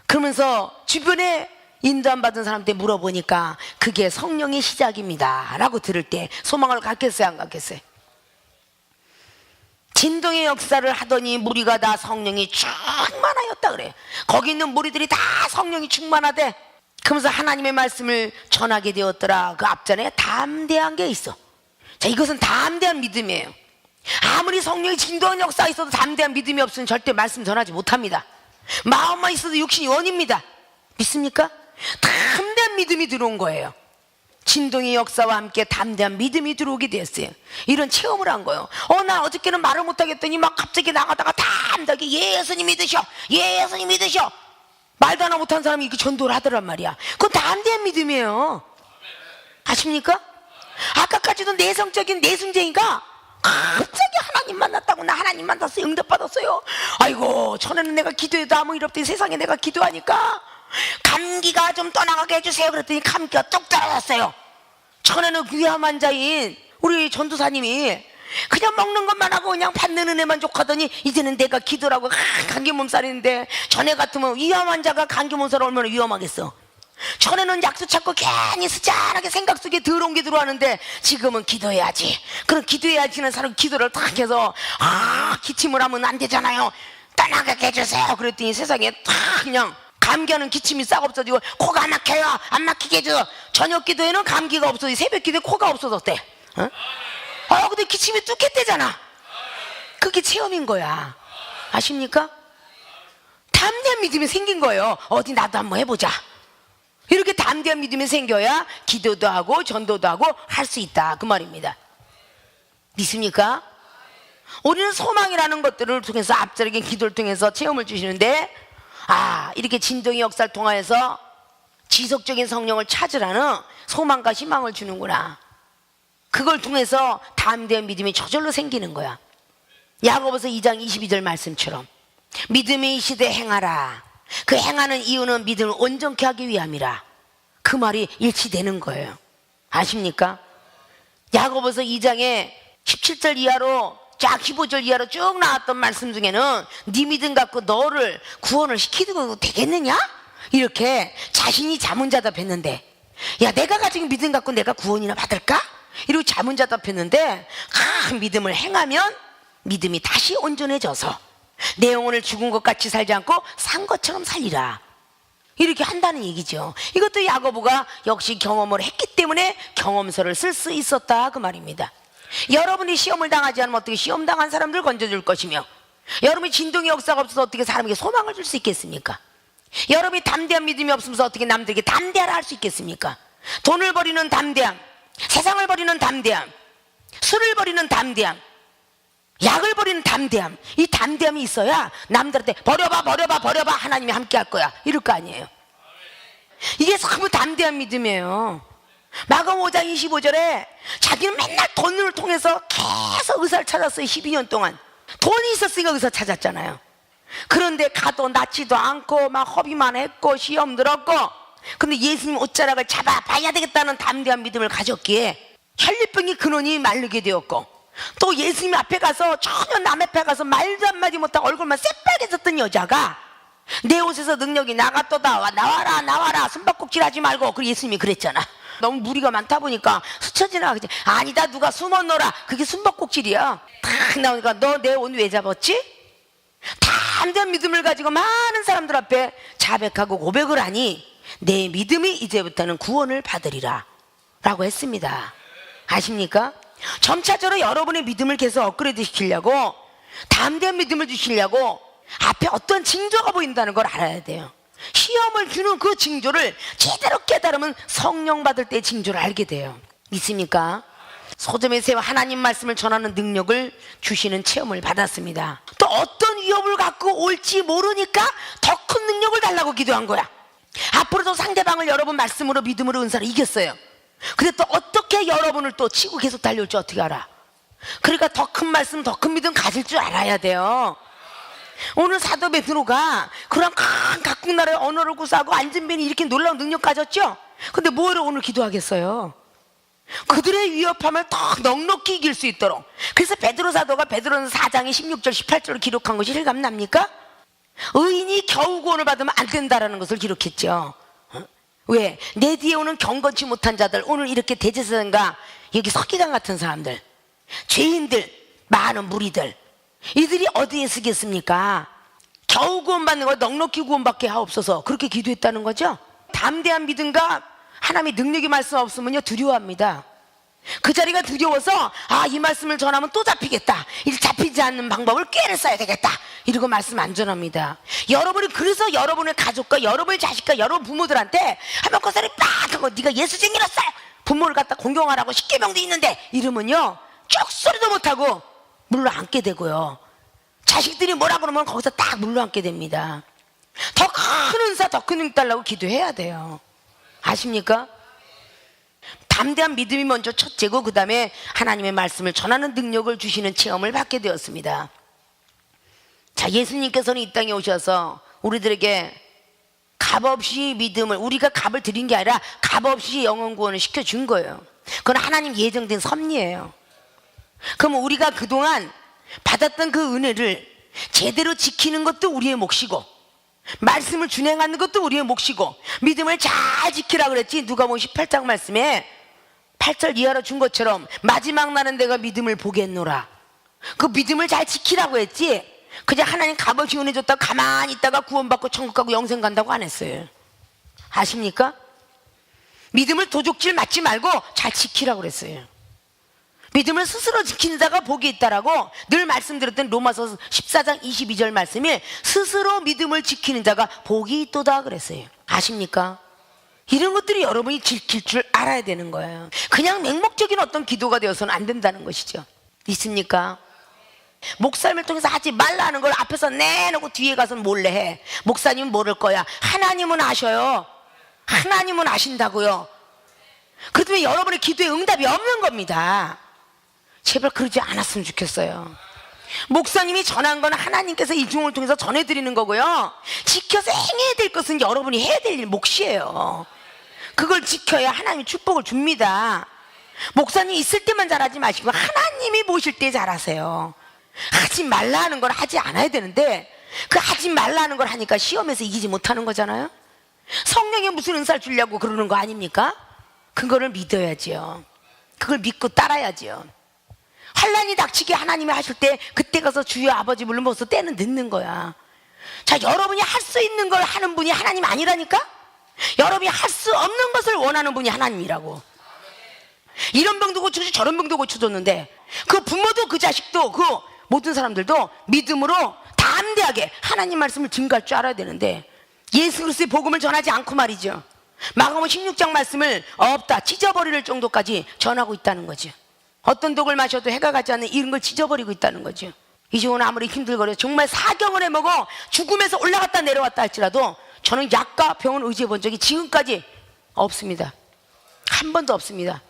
그러면서 주변에 인도함 받은 사람한테 물어보니까 그게 성령의 시작입니다 라고 들을 때 소망을 갖겠어요, 안 갖겠어요? 진동의 역사를 하더니 무리가 다 성령이 충만하였다 그래요. 거기 있는 무리들이 다 성령이 충만하대. 그러면서 하나님의 말씀을 전하게 되었더라. 그 앞전에 담대한 게 있어. 자, 이것은 담대한 믿음이에요. 아무리 성령이 진동한 역사가 있어도 담대한 믿음이 없으면 절대 말씀 전하지 못합니다. 마음만 있어도 육신이 원입니다. 믿습니까? 담대한 믿음이 들어온 거예요. 진동의 역사와 함께 담대한 믿음이 들어오게 되었어요. 이런 체험을 한 거예요. 나 어저께는 말을 못하겠더니 막 갑자기 나가다가 담대하게 예수님 믿으셔, 예수님 믿으셔. 말도 하나 못한 사람이 이렇게 전도를 하더란 말이야. 그건 담대한 믿음이에요. 아십니까? 아까까지도 내성적인 내숭쟁이가 갑자기 하나님 만났다고, 나 하나님 만났어요, 응답받았어요. 아이고, 전에는 내가 기도해도 아무 일 없더니 세상에 내가 기도하니까 감기가 좀 떠나가게 해주세요 그랬더니 감기가 뚝 떨어졌어요. 전에는 위암 환자인 우리 전도사님이 그냥 먹는 것만 하고 그냥 받는 은혜만 족하더니 이제는 내가 기도라고 감기 몸살인데, 전에 같으면 위암 환자가 감기 몸살 얼마나 위험하겠어. 전에는 약수 찾고 괜히 스짠하게 생각 속에 더러운 게 들어왔는데 지금은 기도해야지. 그럼 기도해야지는 사람 기도를 탁 해서 기침을 하면 안 되잖아요. 떠나게 해주세요 그랬더니 세상에 탁 그냥 감기하는 기침이 싹 없어지고 코가 안 막혀요. 안 막히게 해줘. 저녁 기도에는 감기가 없어지고 새벽 기도에 코가 없어졌대. 근데 기침이 뚝했대잖아. 그게 체험인 거야. 아십니까? 담대한 믿음이 생긴 거예요. 어디 나도 한번 해보자. 이렇게 담대한 믿음이 생겨야 기도도 하고 전도도 하고 할 수 있다, 그 말입니다. 믿습니까? 우리는 소망이라는 것들을 통해서 앞자르긴 기도를 통해서 체험을 주시는데, 이렇게 진동의 역사를 통하여서 지속적인 성령을 찾으라는 소망과 희망을 주는구나. 그걸 통해서 담대한 믿음이 저절로 생기는 거야. 야고보서 2장 22절 말씀처럼 믿음의 시대 행하라. 그 행하는 이유는 믿음을 온전케 하기 위함이라. 그 말이 일치되는 거예요. 아십니까? 야고보서 2장에 17절 이하로 쫙 15절 이하로 쭉 나왔던 말씀 중에는 네 믿음 갖고 너를 구원을 시키고 되겠느냐? 이렇게 자신이 자문자답했는데, 야, 내가 가진 믿음 갖고 내가 구원이나 받을까? 이러고 자문자답했는데, 믿음을 행하면 믿음이 다시 온전해져서 내 영혼을 죽은 것 같이 살지 않고 산 것처럼 살리라. 이렇게 한다는 얘기죠. 이것도 야고보가 역시 경험을 했기 때문에 경험서를 쓸 수 있었다, 그 말입니다. 여러분이 시험을 당하지 않으면 어떻게 시험 당한 사람들 건져줄 것이며, 여러분이 진동의 역사가 없어서 어떻게 사람에게 소망을 줄 수 있겠습니까? 여러분이 담대한 믿음이 없으면서 어떻게 남들에게 담대하라 할 수 있겠습니까? 돈을 버리는 담대함, 세상을 버리는 담대함, 술을 버리는 담대함, 약을 버리는 담대함, 이 담대함이 있어야 남들한테 버려봐 하나님이 함께 할 거야 이럴 거 아니에요. 이게 전부 담대한 믿음이에요. 마가음 5장 25절에 자기는 맨날 돈을 통해서 계속 의사를 찾았어요. 12년 동안 돈이 있었으니까 의사 찾았잖아요. 그런데 가도 낫지도 않고 막 허비만 했고 시험 들었고, 근데 예수님 옷자락을 잡아봐야 되겠다는 담대한 믿음을 가졌기에 혈류병의 근원이 마르게 되었고, 또 예수님 앞에 가서 전혀 남 앞에 가서 말도 한마디 못하고 얼굴만 새빨개졌던 여자가 내 옷에서 능력이 나갔도다, 나와라 숨바꼭질 하지 말고, 그리고 예수님이 그랬잖아. 너무 무리가 많다 보니까 스쳐 지나가지. 아니다, 누가 숨어 넣어라. 그게 숨바꼭질이야. 탁 나오니까 너 내 옷 왜 잡았지? 담대한 믿음을 가지고 많은 사람들 앞에 자백하고 고백을 하니 내 믿음이 이제부터는 구원을 받으리라 라고 했습니다. 아십니까? 점차적으로 여러분의 믿음을 계속 업그레이드 시키려고, 담대한 믿음을 주시려고 앞에 어떤 징조가 보인다는 걸 알아야 돼요. 시험을 주는 그 징조를 제대로 깨달으면 성령 받을 때 징조를 알게 돼요. 믿습니까? 소돔에서 하나님 말씀을 전하는 능력을 주시는 체험을 받았습니다. 또 어떤 위협을 갖고 올지 모르니까 더 큰 능력을 달라고 기도한 거야. 앞으로도 상대방을 여러분 말씀으로 믿음으로 은사로 이겼어요. 근데 또 어떻게 여러분을 또 치고 계속 달려올지 어떻게 알아? 그러니까 더 큰 말씀, 더 큰 믿음 가질 줄 알아야 돼요. 오늘 사도 베드로가 그런 큰 각국 나라의 언어를 구사하고 안전변이 이렇게 놀라운 능력 가졌죠? 근데 뭐로 오늘 기도하겠어요? 그들의 위협함을 더 넉넉히 이길 수 있도록. 그래서 베드로 사도가 베드로는 4장에 16절 18절을 기록한 것이 실감납니까? 의인이 겨우 구원을 받으면 안 된다라는 것을 기록했죠. 왜? 내 뒤에 오는 경건치 못한 자들, 오늘 이렇게 대제사장과 여기 서기관 같은 사람들, 죄인들, 많은 무리들, 이들이 어디에 쓰겠습니까? 겨우 구원받는 거 넉넉히 구원받게 하옵소서, 그렇게 기도했다는 거죠. 담대한 믿음과 하나님의 능력의 말씀 없으면요 두려워합니다. 그 자리가 두려워서 이 말씀을 전하면 또 잡히겠다, 이 잡히지 않는 방법을 꾀를 써야 되겠다 이러고 말씀 안 전합니다. 여러분이 그래서 여러분의 가족과 여러분의 자식과 여러분 부모들한테 한번 거사리 빡 하고 네가 예수쟁이로서 부모를 갖다 공경하라고 십계명도 있는데 이러면요 쪽소리도 못하고 물러앉게 되고요, 자식들이 뭐라 그러면 거기서 딱 물러앉게 됩니다. 더 큰 은사, 더 큰 능력 달라고 기도해야 돼요. 아십니까? 담대한 믿음이 먼저 첫째고, 그 다음에 하나님의 말씀을 전하는 능력을 주시는 체험을 받게 되었습니다. 자, 예수님께서는 이 땅에 오셔서 우리들에게 값없이 믿음을, 우리가 값을 드린 게 아니라 값없이 영혼 구원을 시켜준 거예요. 그건 하나님 예정된 섭리예요. 그럼 우리가 그동안 받았던 그 은혜를 제대로 지키는 것도 우리의 몫이고, 말씀을 준행하는 것도 우리의 몫이고, 믿음을 잘 지키라 그랬지. 누가복음 18장 말씀에 8절 이하로 준 것처럼 마지막 날은 내가 믿음을 보겠노라. 그 믿음을 잘 지키라고 했지. 그냥 하나님 값없이 은혜 줬다고 가만히 있다가 구원받고 천국 가고 영생 간다고 안 했어요. 아십니까? 믿음을 도적질 맞지 말고 잘 지키라고 그랬어요. 믿음을 스스로 지키는 자가 복이 있다라고 늘 말씀드렸던 로마서 14장 22절 말씀이 스스로 믿음을 지키는 자가 복이 있도다 그랬어요. 아십니까? 이런 것들이 여러분이 지킬 줄 알아야 되는 거예요. 그냥 맹목적인 어떤 기도가 되어서는 안 된다는 것이죠. 있습니까? 목사님을 통해서 하지 말라는 걸 앞에서 내놓고 뒤에 가서는 몰래 해. 목사님은 모를 거야. 하나님은 아셔요. 하나님은 아신다고요. 그렇다면 여러분의 기도에 응답이 없는 겁니다. 제발 그러지 않았으면 좋겠어요. 목사님이 전한 건 하나님께서 이 중을 통해서 전해드리는 거고요, 지켜서 행해야 될 것은 여러분이 해야 될 일 몫이에요. 그걸 지켜야 하나님이 축복을 줍니다. 목사님 있을 때만 잘하지 마시고 하나님이 모실 때 잘하세요. 하지 말라는 걸 하지 않아야 되는데 그 하지 말라는 걸 하니까 시험에서 이기지 못하는 거잖아요. 성령이 무슨 은사를 주려고 그러는 거 아닙니까? 그거를 믿어야지요. 그걸 믿고 따라야지요. 환난이 닥치게 하나님이 하실 때 그때 가서 주여 아버지 불러서 때는 늦는 거야. 자, 여러분이 할 수 있는 걸 하는 분이 하나님 아니라니까? 여러분이 할 수 없는 것을 원하는 분이 하나님이라고. 이런 병도 고쳐주고 저런 병도 고쳐줬는데 그 부모도 그 자식도 그 모든 사람들도 믿음으로 담대하게 하나님 말씀을 증거할 줄 알아야 되는데 예수 그리스도의 복음을 전하지 않고 말이죠, 마가복음 16장 말씀을 없다 찢어버릴 정도까지 전하고 있다는 거죠. 어떤 독을 마셔도 해가 가지 않는 이런 걸 찢어버리고 있다는 거죠. 이제 오늘 아무리 힘들거려 정말 사경을 해먹어 죽음에서 올라갔다 내려왔다 할지라도 저는 약과 병을 의지해 본 적이 지금까지 없습니다. 한 번도 없습니다.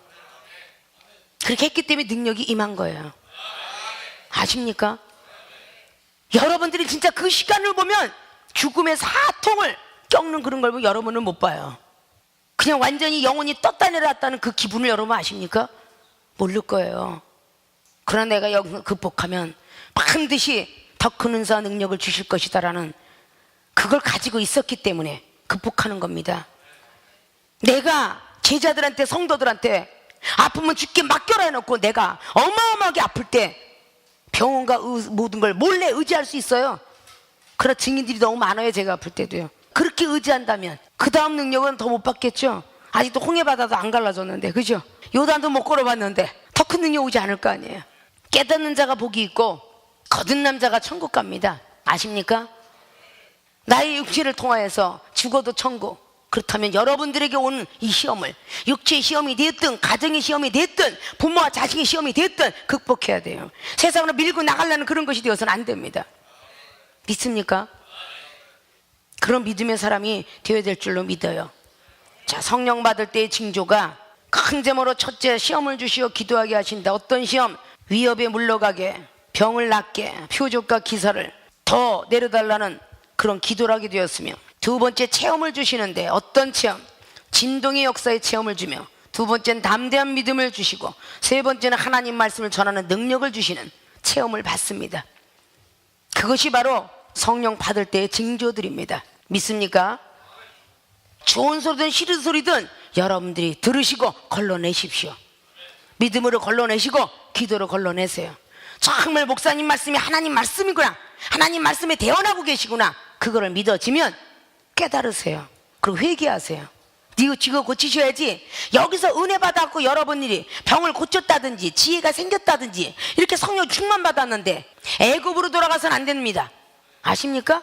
그렇게 했기 때문에 능력이 임한 거예요. 아십니까? 여러분들이 진짜 그 시간을 보면 죽음의 사통을 겪는 그런 걸 보면 여러분은 못 봐요. 그냥 완전히 영혼이 떴다 내려왔다는 그 기분을 여러분 아십니까? 모를 거예요. 그러나 내가 여기서 극복하면 반드시 더 큰 은사와 능력을 주실 것이다라는 그걸 가지고 있었기 때문에 극복하는 겁니다. 내가 제자들한테 성도들한테 아프면 죽게 맡겨라 해놓고 내가 어마어마하게 아플 때 병원과 모든 걸 몰래 의지할 수 있어요. 그런 증인들이 너무 많아요. 제가 아플 때도요. 그렇게 의지한다면 그 다음 능력은 더 못 받겠죠. 아직도 홍해바다도 안 갈라졌는데, 그죠? 요단도 못 걸어봤는데 더 큰 능력 오지 않을 거 아니에요. 깨닫는 자가 복이 있고 거듭난 자가 천국 갑니다. 아십니까? 나의 육체를 통하여서 죽어도 천국. 그렇다면 여러분들에게 온 이 시험을, 육체의 시험이 됐든 가정의 시험이 됐든 부모와 자식의 시험이 됐든 극복해야 돼요. 세상으로 밀고 나가려는 그런 것이 되어서는 안 됩니다. 믿습니까? 그런 믿음의 사람이 되어야 될 줄로 믿어요. 자, 성령 받을 때의 징조가 큰 제목으로 첫째, 시험을 주시어 기도하게 하신다. 어떤 시험? 위협에 물러가게, 병을 낫게, 표적과 기사를 더 내려달라는 그런 기도를 하게 되었으며, 두 번째, 체험을 주시는데 어떤 체험? 진동의 역사의 체험을 주며, 두 번째는 담대한 믿음을 주시고, 세 번째는 하나님 말씀을 전하는 능력을 주시는 체험을 받습니다. 그것이 바로 성령 받을 때의 징조들입니다. 믿습니까? 좋은 소리든 싫은 소리든 여러분들이 들으시고 걸러내십시오. 믿음으로 걸러내시고 기도로 걸러내세요. 정말 목사님 말씀이 하나님 말씀이구나, 하나님 말씀에 대언하고 계시구나, 그거를 믿어지면 깨달으세요. 그리고 회개하세요. 지금 고치셔야지. 여기서 은혜 받았고 여러분들이 병을 고쳤다든지 지혜가 생겼다든지 이렇게 성령 충만 받았는데 애굽으로 돌아가서는 안 됩니다. 아십니까?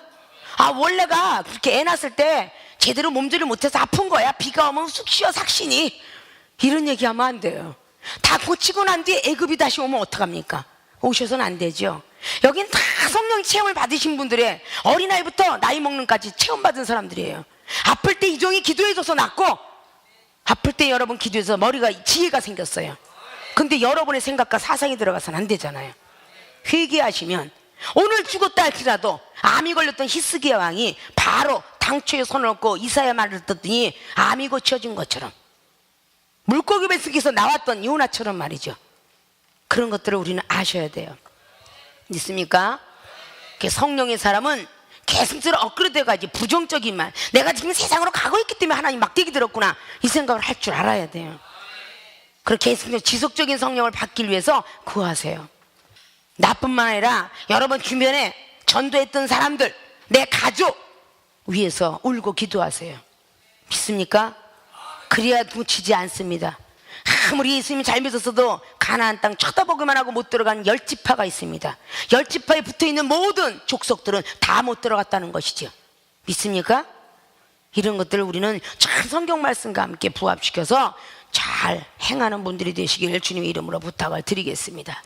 원래가 그렇게 애 낳았을 때 제대로 몸조리를 못해서 아픈 거야. 비가 오면 쑥 쉬어 삭신이. 이런 얘기하면 안 돼요. 다 고치고 난 뒤에 애굽이 다시 오면 어떡합니까? 오셔서는 안 되죠. 여긴 다 성령 체험을 받으신 분들의 어린아이부터 나이 먹는까지 체험받은 사람들이에요. 아플 때 이종이 기도해줘서 낫고, 아플 때 여러분 기도해서 머리가 지혜가 생겼어요. 근데 여러분의 생각과 사상이 들어가서는 안 되잖아요. 회개하시면 오늘 죽었다 할지라도 암이 걸렸던 히스기야 왕이 바로 당초에 손을 얹고 이사야 말을 듣더니 암이 고쳐진 것처럼, 물고기 뱃속에서 나왔던 요나처럼 말이죠. 그런 것들을 우리는 아셔야 돼요. 믿습니까? 성령의 사람은 계속적으로 업그레이드 가지. 부정적인 말, 내가 지금 세상으로 가고 있기 때문에 하나님 막대기 들었구나, 이 생각을 할 줄 알아야 돼요. 그렇게 계속 지속적인 성령을 받기 위해서 구하세요. 나뿐만 아니라 여러분 주변에 전도했던 사람들, 내 가족 위해서 울고 기도하세요. 믿습니까? 그래야 묻히지 않습니다. 아무리 예수님이 잘 믿었어도 가나안 땅 쳐다보기만 하고 못 들어간 10지파가 있습니다. 10지파에 붙어있는 모든 족속들은 다 못 들어갔다는 것이죠. 믿습니까? 이런 것들을 우리는 참 성경 말씀과 함께 부합시켜서 잘 행하는 분들이 되시길 주님의 이름으로 부탁을 드리겠습니다.